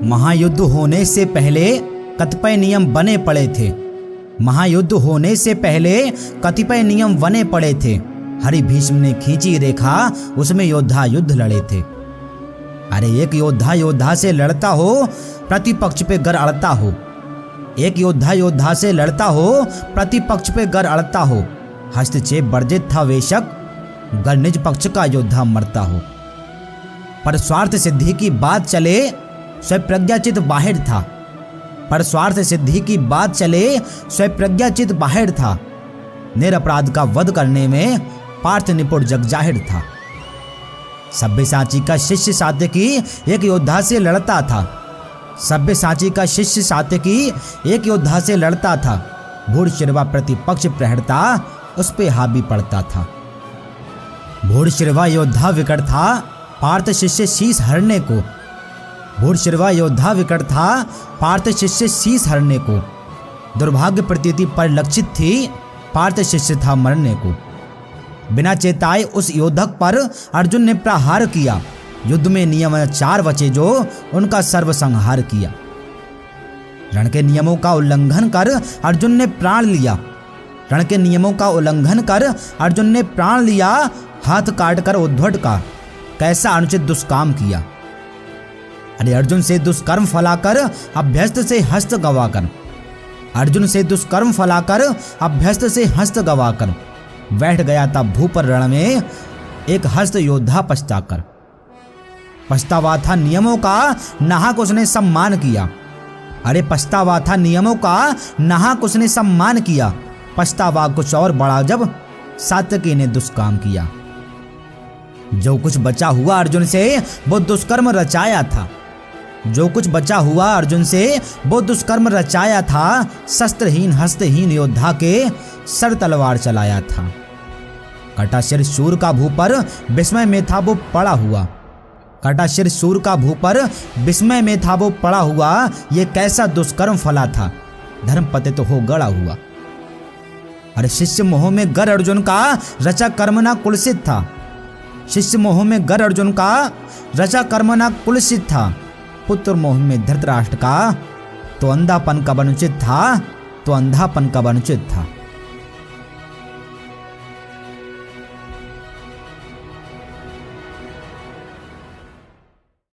महायुद्ध होने से पहले कतिपय नियम बने पड़े थे। महायुद्ध होने से पहले कतिपय नियम बने पड़े थे। हरि भीष्म ने खींची रेखा, उसमें योद्धा युद्ध लड़े थे। अरे एक योद्धा योद्धा से लड़ता हो, प्रतिपक्ष पे गर अड़ता हो। एक योद्धा योद्धा से लड़ता हो, प्रतिपक्ष पे गर अड़ता हो। हस्तक्षेप वर्जित था बेशक, गर निज पक्ष का योद्धा मरता हो। पर स्वार्थ सिद्धि की बात चले, स्वप्रज्ञाचित बाहिर था। पर स्वार्थ सिद्धि की बात चले, स्वप्रज्ञाचित बाहिर था। निरपराध का वध करने में पार्थ निपुण जग जाहिर था। सब्यसाची का शिष्य सात्यकी एक योद्धा से लड़ता था। सब्यसाची का शिष्य सात्यकी एक योद्धा से लड़ता था। भूरिश्रवा प्रतिपक्ष प्रहरता, उस पे हावी पड़ता था। भूरिश्रवा योद्धा विकट था, पार्थ शिष्य शीस हरने को। भूरिश्रवा योद्धा विकट था, पार्थ शिष्य शीस हरने को। दुर्भाग्य प्रतीति पर लक्षित थी, पार्थ शिष्य था मरने को। बिना चेताए उस योद्धक पर अर्जुन ने प्रहार किया। युद्ध में नियम 4 बचे जो उनका सर्वसंहार किया। रण के नियमों का उल्लंघन कर अर्जुन ने प्राण लिया। रण के नियमों का उल्लंघन कर अर्जुन ने प्राण लिया। हाथ काट कर उद्धट का कैसा अनुचित दुष्काम किया। अरे अर्जुन से दुष्कर्म फलाकर अभ्यस्त से हस्त गवाकर। अर्जुन से दुष्कर्म फलाकर अभ्यस्त से हस्त गवाकर बैठ गया था भू पर रण में एक हस्त योद्धा पछताकर। पछतावा था नियमों का, नाहक उसने सम्मान किया। अरे पछतावा था नियमों का, नाहक उसने सम्मान किया। पछतावा कुछ और बड़ा जब सात्यकी ने दुष्काम किया। जो कुछ बचा हुआ अर्जुन से वो दुष्कर्म रचाया था। जो कुछ बचा हुआ अर्जुन से वो दुष्कर्म रचाया था। शस्त्रहीन हस्तहीन योद्धा के सर तलवार चलाया था। कटा सिर शूर का भू पर विस्मय में था वो पड़ा हुआ। कटा सिर शूर का भू पर विस्मय में था वो पड़ा हुआ। ये कैसा दुष्कर्म फला था, धर्म पते तो हो गड़ा हुआ। अरे शिष्य मोह में गर अर्जुन का रचा कर्मना कुलसित था। शिष्य मोह में गर अर्जुन का रचा कर्मना कुलसित था। पुत्र मोह में धृतराष्ट्र का तो अंधापन का अनुचित था। तो अंधापन का अनुचित था।